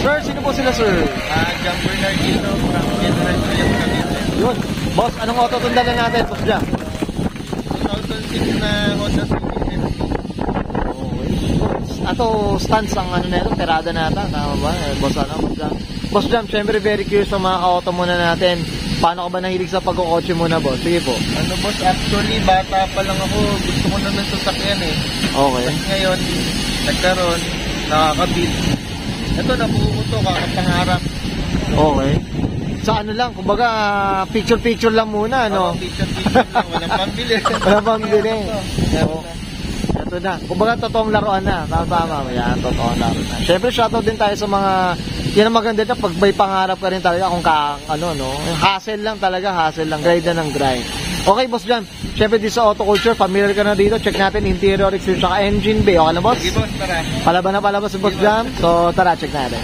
Sir, sino po sila, sir? John Bernardino from General Trias Cavite. Yun. Boss, anong auto tundalan natin, Boss Jam? 2006 na Honda Civic ST. Ato, stance ang ano na ito, tirada nata. Tama ba? Boss, ano, Boss Jam? Boss Jam, syempre very curious sa mga ka-auto muna natin. Paano ka ba nahilig sa pag-kotse muna, boss? Sige po. Ano boss, actually bata pa lang ako, gusto ko na ng sasakyan eh. Okay. Tapos ngayon, nagkaroon, nakakabit. Ito, nabuo ko to, kakapangarap. Okay. Sa ano lang, kumbaga, picture-picture lang muna, no? Picture lang, walang pambili. Walang pambili. Oo. Ito na. Kumbaga, totoong laruan na. Tama. Yan, totoong laruan na. Siyempre, shoutout din tayo sa mga, yan ang maganda na pag may pangarap ka rin talaga kung ano, no? Hassle lang talaga, hassle lang. Grind na ng grind. Okay, Boss Jam. Siyempre, dito sa Auto Culture, familiar ka na dito. Check natin interior, exterior, saka engine bay. Okay na, boss? Sige boss, tara. Palaban na palabas si Boss Jam. So, tara, check natin.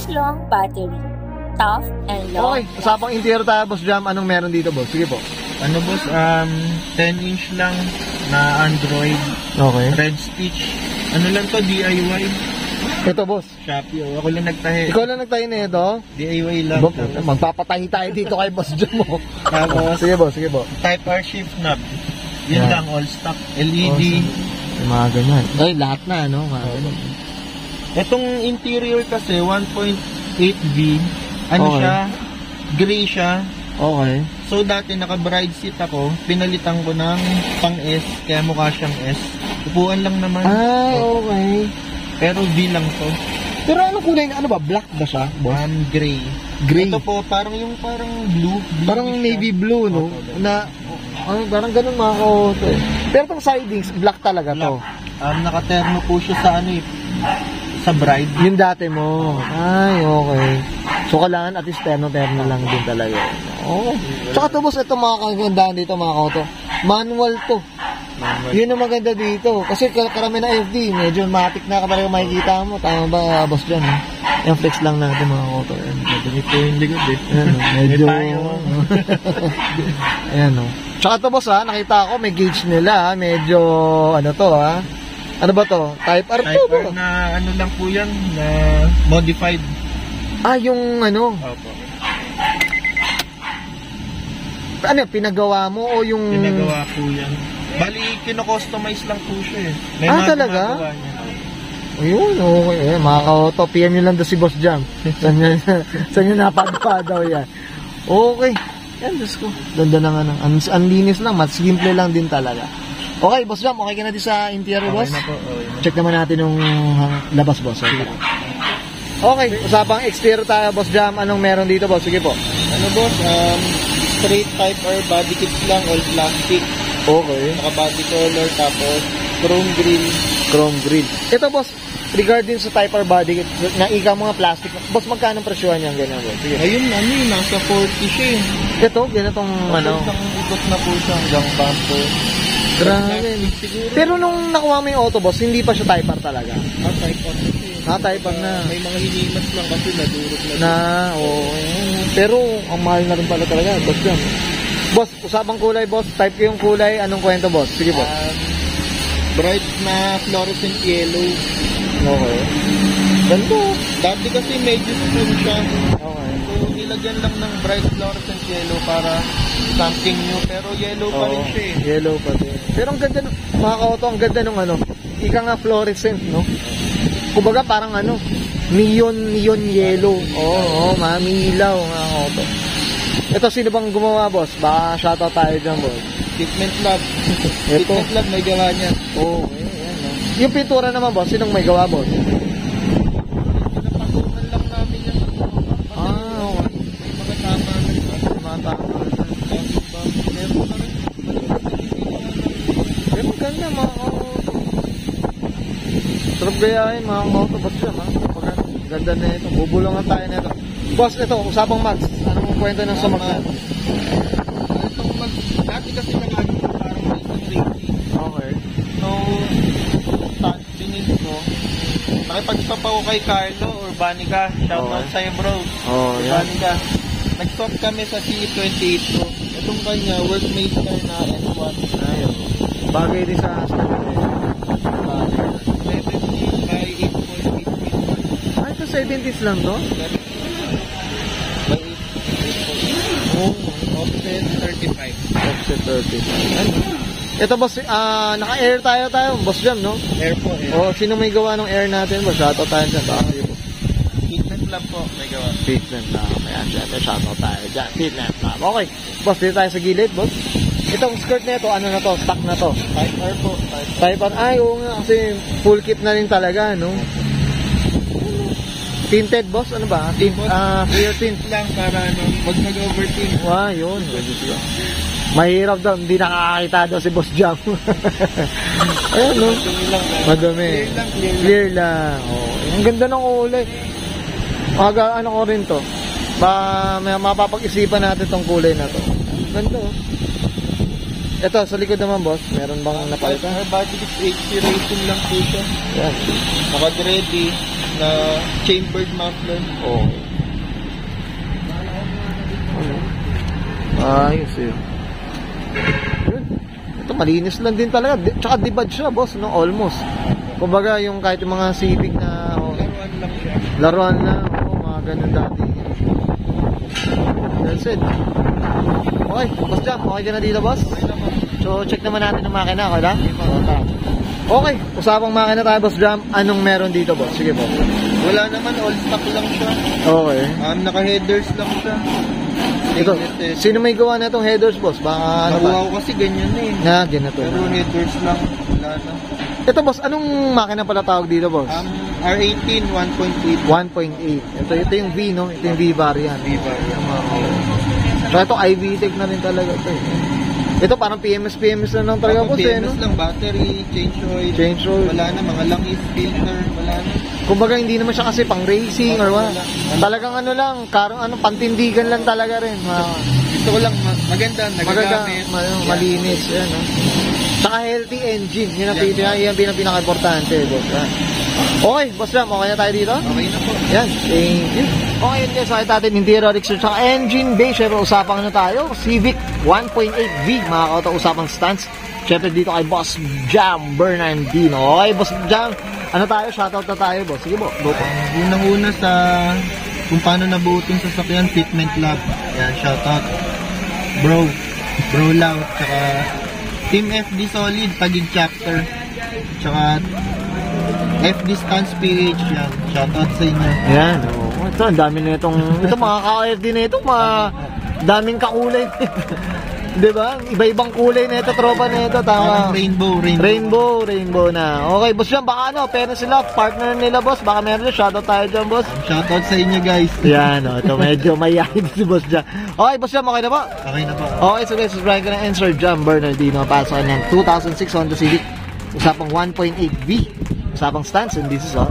Long battery, tough and long. Okay, usapang interior tayo, Boss Jam. Anong meron dito, boss? Sige po. Ano boss, 10-inch lang na Android, Okay. red stitch. Ano lang to, DIY. Ito, boss. Shopee, oh. Ako lang nagtahi. Ikaw lang nagtayo na ito? DIY lang. Magpapatahi tayo dito kay Boss Jam mo. Tapos, Sige, boss. Sige po. Type R shift knob. Yun Yeah. lang, all stock. LED. Yung mga ganyan. Ay, lahat na, no? Itong interior kasi, 1.8V. Ano Okay. siya? Gray siya. Okay. So, dati naka-bride seat ako. Pinalitan ko ng pang-S. Kaya mukha siyang S. Upuan lang naman. Ay, okay. Pero V lang to. Pero ano kulay? Ano ba? Black ba siya, boss? Gray. Gray. Ito po, parang yung blue. Parang Bluish navy siya. blue, no? Opo, Na, parang ganun mga ka-auto eh. Pero itong sidings, black talaga to. Nakaterno po siya sa ano eh. Sa bride. Yung dati mo. Ay, okay. So, kailangan at least terno-terno lang din talaga. Oo. Tsaka to, boss, ito mga kagandahan dito mga ka-auto. Manual to. Yun ang maganda dito. Kasi karami na FD, medyo matik na ka talaga makikita mo. Tama ba, boss dyan? Yung flex lang natin mga auto. Madami po yung likod eh. Ayan, medyo... tayo. Ayan, no. Tsaka to, boss, ha, nakita ko, may gauge nila, ha. Medyo, ano to, ha. Ano ba to? Type R to, Type R ba? na ano lang po yan, na modified. Ah, yung ano, Opo. ano, pinagawa mo o yung... Pinagawa po yan. Bali, kino-customize lang po siya eh. May Ah, mga talaga? gumagawa niya. Ayun, okay. Eh, mga ka-auto, PM nyo lang daw si Boss Jam. Saan nyo napagawa daw yan. Okay. Yan, Diyos ko. Ganda na nga ng... Ang linis lang, mas simple lang din talaga. Okay, Boss Jam, okay ka na din sa interior, boss? Okay na po. Okay na. Check naman natin yung labas, boss. Okay, usapang exterior tayo, Boss Jam. Anong meron dito, boss? Sige po. Ano boss, straight type R body kits lang, all plastic. Okay. Naka-body color, tapos chrome grill. Chrome grill. Ito, boss, regarding sa Type R body kit, na ika mga plastic, boss, magkano presyuhan yan, ganyan, boss? Sige. Ayun, ano yun, nasa 40 siya eh. Ito, ganitong ano. Isang ikot na po siya hanggang bumper. Grabe. Siguro. Pero nung nakuha mo yung auto, boss, hindi pa siya Type R talaga. Type R na siya. Type R na. May mga hinimas lang kasi nadurot na. Na, oo. Pero, ang mahal na rin pala talaga, boss yan. Boss, usapang kulay, boss. Type ko yung kulay. Anong kwento, boss? Sige, boss. Bright na fluorescent yellow. Okay. Ganda. Dati kasi medyo spoon siya. Okay. So, nilagyan lang ng bright fluorescent yellow para something new. Pero yellow pa rin siya eh. Yellow pa din. Pero ang ganda, mga ka-auto, ang ganda nung ano, ika nga fluorescent, no? Kumbaga parang ano, neon yellow. Oo, mamilaw, mga ka-auto. Ito, sino bang gumawa, boss? Baka shoutout tayo dyan, boss. Fitment Lab. Ito. Fitment Lab may gawa niya. Oo, ayan, no? Yung pintura naman, boss, sinong may gawa, boss? Pinapatungan lang namin yan. Ah, okay. May mga tama na rin. Mga tama. Meron na rin. Pero ganda, mga ka-auto. Sarap gayahin, mga ka-auto. Ba't siya, mga ganda na ito. Bubulungan tayo na ito. Boss, ito, usapang mags. Anong kwento ng sa mags? Dati kasi nakain ko parang may isang rating. Okay. So, binili ko. nakipag-swap ako kay Carlo Urbanica. Shoutout Okay. sa'yo, bro. Oh, yan. Urbanica. Nag-swap kami sa C28 ko. Itong kanya, Workmaster na S1. Ayun. Bagay din sa 70 by 8.8. Ay, ito 70s lang to? By 8.8. Oo. Offset 35. Offset 30. Ano? Ito boss, naka-air tayo, boss Jam, no? Air po, air. O, sino may gawa ng air natin, boss? Shoutout tayo dyan. Fitness lab po, may gawa. Fitness na. Kaya dyan, shoutout tayo dyan. Fitness na. Okay. Boss, dito tayo sa gilid, boss. Itong skirt na ito, ano na to? Stock na to. Type R po, Type R. Ay, oo nga, kasi full kit na rin talaga, no? Tinted, boss? Ano ba? Clear tint. lang para ano, wag mag-overthink. Wow, yun. Mahirap daw, hindi nakakakita daw si Boss Jam. Ayan, no? Dumi lang. Madumi. Clear lang, clear lang. Clear lang. Oh, ang ganda ng kulay. Ano ko rin to. May mapapag-isipan natin tong kulay na to. Ang ganda, oh. Ito, sa likod naman, boss. Meron bang napalitan? Aerobatic HC rating lang po siya. Yan. Naka-ready na chambered muffler. Oh. Ayos yun. Yun. Ito, malinis lang din talaga. Tsaka debad siya, boss, no? Almost. Kumbaga, yung kahit yung mga Civic na Laruan lang siya. laruan na, mga ganun dati. That's it. Okay, boss Jam, okay ka na dito, boss? So, check naman natin yung makina, okay lang? Okay, usapang makina tayo, boss Jam. Anong meron dito, boss? Sige, boss. Wala naman, all stock lang siya. Okay. Naka-headers lang siya. Ito, Stainless steel. sino may gawa na itong headers, boss? Baka ano ba? Nakuha ko kasi ganyan na eh. Na, ganito. Pero headers lang. Wala na. Ito, boss, anong makina pala tawag dito, boss? R18 1.8. 1.8. Ito yung V, no? Ito yung V variant. Viva. So, ito iVTEC na rin talaga ito. Ito parang PMS na lang talaga, boss, eh, no? PMS lang, battery, change oil. Change oil. Wala na, mga langis, filter, wala na. Kumbaga, hindi naman siya kasi pang racing or what. Talagang ano lang, pantindigan lang talaga rin. Gusto ko lang, maganda, Maganda, nagagamit. malinis. Yan, no? Saka healthy engine. Yun ang pinaka-importante, boss. Yan. Okay, boss Ram, okay na tayo dito? Okay na po. Yan, thank you. Okay, yun guys, nakita natin interior exterior tsaka engine bay. Siyempre, usapang ano tayo? Civic 1.8V, mga kauto-usapang stance. Siyempre, dito kay Boss Jam Bernardino. Okay, Boss Jam, ano tayo? Shoutout na tayo, boss. Sige po, go po. Unang-una sa kung paano nabuo itong sasakyan, Fitment Lab. Yan, shoutout. Bro Lau, tsaka Team FD Solid, Tagig Chapter. Tsaka FD Stance PH, yan. Shoutout sa inyo. Yan, ito, ang dami na itong, ito mga ka-FD na ito, daming kakulay na ito. Diba? Iba-ibang kulay na ito, tropa na ito, tama. Parang rainbow. Na. Okay, boss Jam, baka ano, pera sila, partner nila, boss, baka meron na, shoutout tayo dyan, boss. Shoutout sa inyo, guys. Yan, ito medyo mayahin si Boss Jam. Okay, Boss Jam, okay na ba? Okay na po. Okay, so guys, subscribe ka na Sir Jam Bernardino, pasok ng 2006 Honda Civic, usapang 1.8V, usapang stance, and this is all.